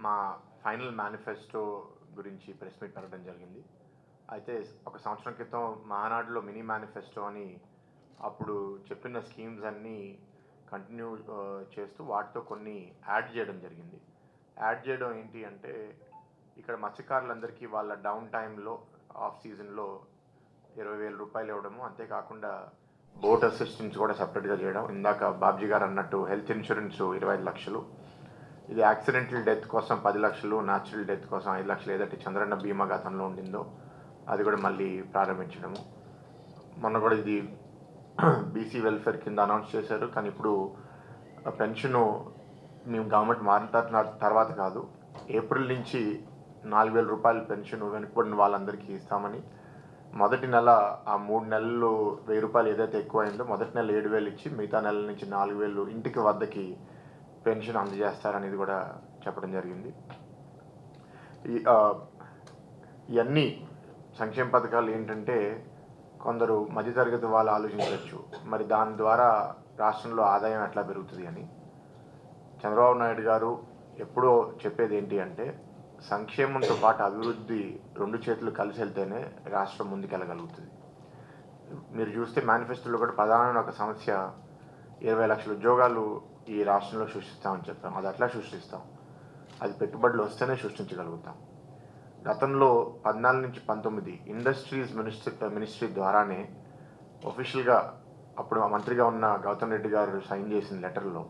మా final manifesto గురించి press meet పెట్టడం జరిగింది. అయితే ఒక సంవత్సరం క్రితం మహానాడులో మినీ మేనిఫెస్టో అని అప్పుడు చెప్పిన స్కీమ్స్ అన్నీ కంటిన్యూ చేస్తూ వాటితో కొన్ని యాడ్ చేయడం జరిగింది. యాడ్ చేయడం ఏంటి అంటే ఇక్కడ మత్స్యకారులందరికీ వాళ్ళ డౌన్ టైంలో ఆఫ్ సీజన్లో 20,000 రూపాయలు ఇవ్వడము, అంతేకాకుండా బోట్ అసిస్టెన్స్ కూడా సపరేట్గా చేయడం. ఇందాక బాబ్జీ గారు అన్నట్టు హెల్త్ ఇన్సూరెన్స్ 25 లక్షలు, ఇది యాక్సిడెంటల్ డెత్ కోసం 10 లక్షలు, న్యాచురల్ డెత్ కోసం 5 లక్షలు, ఏదైతే చంద్రన్న బీమా గతంలో ఉండిందో అది కూడా మళ్ళీ ప్రారంభించడము. మొన్న కూడా ఇది బీసీ వెల్ఫేర్ కింద అనౌన్స్ చేశారు. కానీ ఇప్పుడు పెన్షను మేము గవర్నమెంట్ మారిన తర్వాత కాదు, ఏప్రిల్ నుంచి 4,000 రూపాయల పెన్షన్ వెనుకబడిన వాళ్ళందరికీ ఇస్తామని, మొదటి నెల ఆ 3 నెలలు 1,000 రూపాయలు ఏదైతే ఎక్కువైందో మొదటి నెల 7,000 ఇచ్చి మిగతా నెలల నుంచి 4,000 ఇంటికి వద్దకి పెన్షన్ అందజేస్తారనేది కూడా చెప్పడం జరిగింది. ఇవన్నీ సంక్షేమ పథకాలు ఏంటంటే కొందరు మధ్యతరగతి వాళ్ళు ఆలోచించవచ్చు, మరి దాని ద్వారా రాష్ట్రంలో ఆదాయం ఎట్లా పెరుగుతుంది అని. చంద్రబాబు నాయుడు గారు ఎప్పుడో చెప్పేది ఏంటి అంటే సంక్షేమంతో పాటు అభివృద్ధి 2 చేతులు కలిసి వెళ్తేనే రాష్ట్రం ముందుకెళ్ళగలుగుతుంది. మీరు చూస్తే మేనిఫెస్టోలో కూడా ప్రధానమైన ఒక సమస్య 20 లక్షల ఉద్యోగాలు ఈ రాష్ట్రంలో సృష్టిస్తామని చెప్పాం. అది అట్లా సృష్టిస్తాం, అది పెట్టుబడులు వస్తేనే సృష్టించగలుగుతాం. గతంలో 14 నుంచి 19 ఇండస్ట్రీస్ మినిస్ట్రీ ద్వారానే ఒఫిషియల్గా అప్పుడు మంత్రిగా ఉన్న గౌతమ్ రెడ్డి గారు సైన్ చేసిన లెటర్లో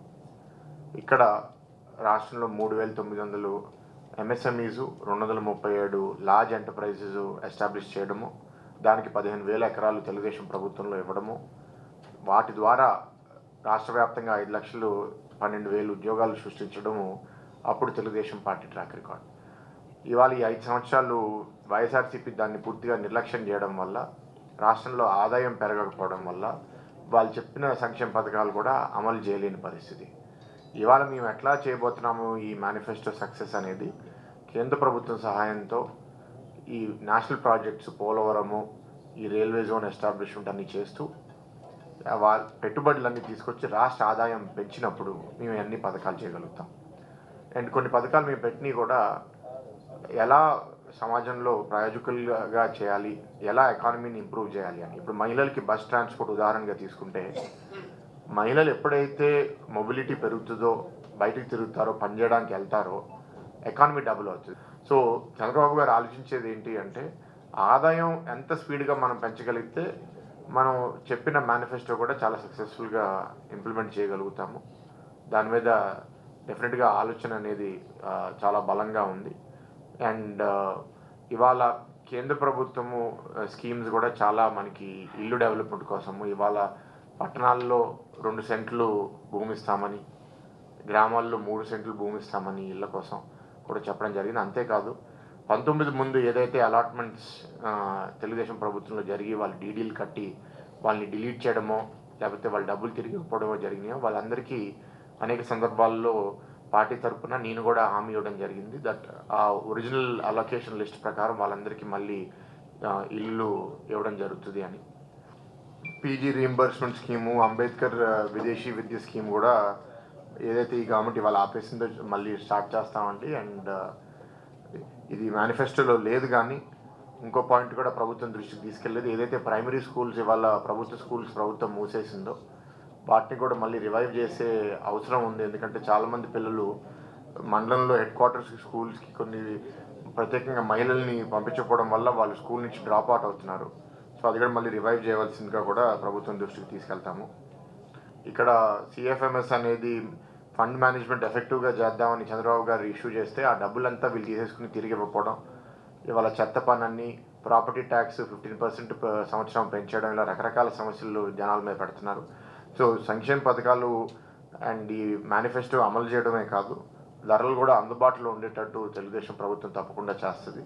ఇక్కడ రాష్ట్రంలో 3,900 ఎంఎస్ఎంఈస్, 237 లార్జ్ ఎంటర్ప్రైజెస్ ఎస్టాబ్లిష్ చేయడము, దానికి 15,000 ఎకరాలు తెలుగుదేశం ప్రభుత్వంలో ఇవ్వడము, వాటి ద్వారా రాష్ట్ర వ్యాప్తంగా 5 లక్షలు 12,000 ఉద్యోగాలు సృష్టించడము అప్పుడు తెలుగుదేశం పార్టీ ట్రాక్ రికార్డ్. ఇవాళ ఈ 5 సంవత్సరాలు వైఎస్ఆర్సీపీ దాన్ని పూర్తిగా నిర్లక్ష్యం చేయడం వల్ల, రాష్ట్రంలో ఆదాయం పెరగకపోవడం వల్ల వాళ్ళు చెప్పిన సంక్షేమ పథకాలు కూడా అమలు చేయలేని పరిస్థితి. ఇవాళ మేము ఎట్లా చేయబోతున్నాము ఈ మేనిఫెస్టో సక్సెస్ అనేది కేంద్ర ప్రభుత్వం సహాయంతో ఈ నేషనల్ ప్రాజెక్ట్స్ పోలవరము, ఈ రైల్వే జోన్ ఎస్టాబ్లిష్మెంట్ అన్నీ చేస్తూ వాళ్ళ పెట్టుబడులన్నీ తీసుకొచ్చి రాష్ట్ర ఆదాయం పెంచినప్పుడు మేము అన్ని పథకాలు చేయగలుగుతాం. అండ్ కొన్ని పథకాలు మేము పెట్టినవి కూడా ఎలా సమాజంలో ప్రయోజకులుగా చేయాలి, ఎలా ఎకానమీని ఇంప్రూవ్ చేయాలి అని. ఇప్పుడు మహిళలకి బస్ ట్రాన్స్పోర్ట్ ఉదాహరణగా తీసుకుంటే, మహిళలు ఎప్పుడైతే మొబిలిటీ పెరుగుతుందో, బయటకు తిరుగుతారో, పనిచేయడానికి వెళ్తారో ఎకానమీ డబుల్ అవుతుంది. సో చంద్రబాబు గారు ఆలోచించేది ఏంటి అంటే ఆదాయం ఎంత స్పీడ్గా మనం పెంచగలిగితే మనం చెప్పిన మేనిఫెస్టో కూడా చాలా సక్సెస్ఫుల్గా ఇంప్లిమెంట్ చేయగలుగుతాము. దాని మీద డెఫినెట్గా ఆలోచన అనేది చాలా బలంగా ఉంది. అండ్ ఇవాళ కేంద్ర ప్రభుత్వము స్కీమ్స్ కూడా చాలా మనకి ఇల్లు డెవలప్మెంట్ కోసము, ఇవాళ పట్టణాల్లో 2 సెంట్లు భూమి ఇస్తామని, గ్రామాల్లో 3 సెంట్లు భూమి ఇస్తామని ఇళ్ళ కోసం కూడా చెప్పడం జరిగింది. అంతేకాదు 19 ముందు ఏదైతే అలాట్మెంట్స్ తెలుగుదేశం ప్రభుత్వంలో జరిగి వాళ్ళు డీడీలు కట్టి వాళ్ళని డిలీట్ చేయడమో లేకపోతే వాళ్ళు డబ్బులు తిరిగి ఇవ్వడమో జరిగినాయో వాళ్ళందరికీ అనేక సందర్భాల్లో పార్టీ తరఫున నేను కూడా హామీ ఇవ్వడం జరిగింది. దట్ ఆ ఒరిజినల్ అలొకేషన్ లిస్ట్ ప్రకారం వాళ్ళందరికీ మళ్ళీ ఇల్లు ఇవ్వడం జరుగుతుంది అని. పీజీ రీఎంబర్స్మెంట్ స్కీము, అంబేద్కర్ విదేశీ విద్య స్కీమ్ కూడా ఏదైతే ఈ గవర్నమెంట్ ఇవాళ ఆపేసిందో మళ్ళీ స్టార్ట్ చేస్తామండి. అండ్ ఇది మేనిఫెస్టోలో లేదు, కానీ ఇంకో పాయింట్ కూడా ప్రభుత్వం దృష్టికి తీసుకెళ్ళలేదు. ఏదైతే ప్రైమరీ స్కూల్స్ ఇవాళ ప్రభుత్వం మూసేసిందో వాటిని కూడా మళ్ళీ రివైవ్ చేసే అవసరం ఉంది. ఎందుకంటే చాలామంది పిల్లలు మండలంలో హెడ్ క్వార్టర్స్కి, స్కూల్స్కి కొన్ని ప్రత్యేకంగా మహిళల్ని పంపించకపోవడం వల్ల వాళ్ళు స్కూల్ నుంచి డ్రాప్ అవుట్ అవుతున్నారు. సో అది కూడా మళ్ళీ రివైవ్ చేయవలసిందిగా కూడా ప్రభుత్వం దృష్టికి తీసుకెళ్తాము. ఇక్కడ సిఎఫ్ఎంఎస్ అనేది ఫండ్ మేనేజ్మెంట్ ఎఫెక్టివ్గా చేద్దామని చంద్రబాబు గారు ఇష్యూ చేస్తే ఆ డబ్బులంతా వీళ్ళు తీసేసుకుని తిరిగి ఇవ్వకపోవడం, ఇవాళ చెత్త పన్ను, ప్రాపర్టీ ట్యాక్స్ 15% సంవత్సరం పెంచడం, ఇలా రకరకాల సమస్యలు జనాల మీద పెడుతున్నారు. సో సంక్షేమ పథకాలు అండ్ ఈ మేనిఫెస్టో అమలు చేయడమే కాదు, ధరలు కూడా అందుబాటులో ఉండేటట్టు తెలుగుదేశం ప్రభుత్వం తప్పకుండా చేస్తుంది.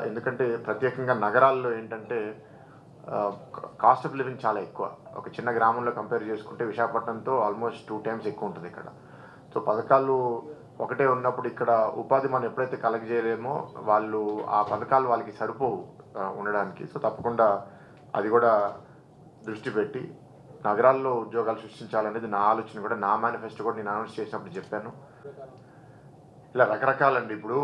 ఎందుకంటే ప్రత్యేకంగా నగరాల్లో ఏంటంటే కాస్ట్ ఆఫ్ లివింగ్ చాలా ఎక్కువ. ఒక చిన్న గ్రామంలో కంపేర్ చేసుకుంటే విశాఖపట్నంతో ఆల్మోస్ట్ 2 times ఎక్కువ ఉంటుంది ఇక్కడ. సో పథకాలు ఒకటే ఉన్నప్పుడు ఇక్కడ ఉపాధి మనం ఎప్పుడైతే కలెక్ట్ చేయలేమో వాళ్ళు ఆ పథకాలు వాళ్ళకి సరిపోవు ఉండడానికి. సో తప్పకుండా అది కూడా దృష్టి పెట్టి నగరాల్లో ఉద్యోగాలు సృష్టించాలనేది నా ఆలోచన. కూడా నా మేనిఫెస్టో కూడా నేను అనౌన్స్ చేసినప్పుడు చెప్పాను. ఇలా రకరకాలండి. ఇప్పుడు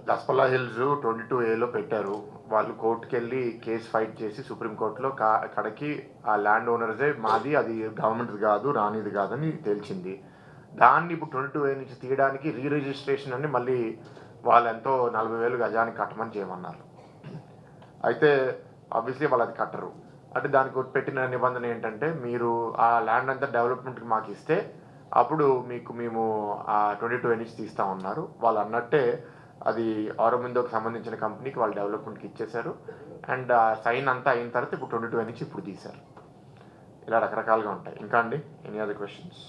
దస్పల్లా హిల్స్ 22A పెట్టారు. వాళ్ళు కోర్టుకి వెళ్ళి కేసు ఫైట్ చేసి సుప్రీంకోర్టులో కడకి ఆ ల్యాండ్ ఓనర్సే మాది, అది గవర్నమెంట్ది కాదు, రానిది కాదని తేల్చింది. దాన్ని ఇప్పుడు 22A నుంచి తీయడానికి రిజిస్ట్రేషన్ అని మళ్ళీ వాళ్ళు ఎంతో 40,000 గజానికి కట్టమని చేయమన్నారు. అయితే ఆబ్వియస్లీ వాళ్ళు అది కట్టరు. అంటే దానికి పెట్టిన నిబంధన ఏంటంటే, మీరు ఆ ల్యాండ్ అంతా డెవలప్మెంట్కి మాకు ఇస్తే అప్పుడు మేము ఆ 22A నుంచి తీస్తామన్నారు. వాళ్ళు అన్నట్టే అది ఆరోబిందోకి సంబంధించిన కంపెనీకి వాళ్ళు డెవలప్మెంట్కి ఇచ్చేశారు. అండ్ ఆ సైన్ అంతా అయిన తర్వాత ఇప్పుడు 22A నుంచి ఇప్పుడు తీశారు. ఇలా రకరకాలుగా ఉంటాయి. ఇంకా అండి, ఎనీ అదర్ క్వశ్చన్స్?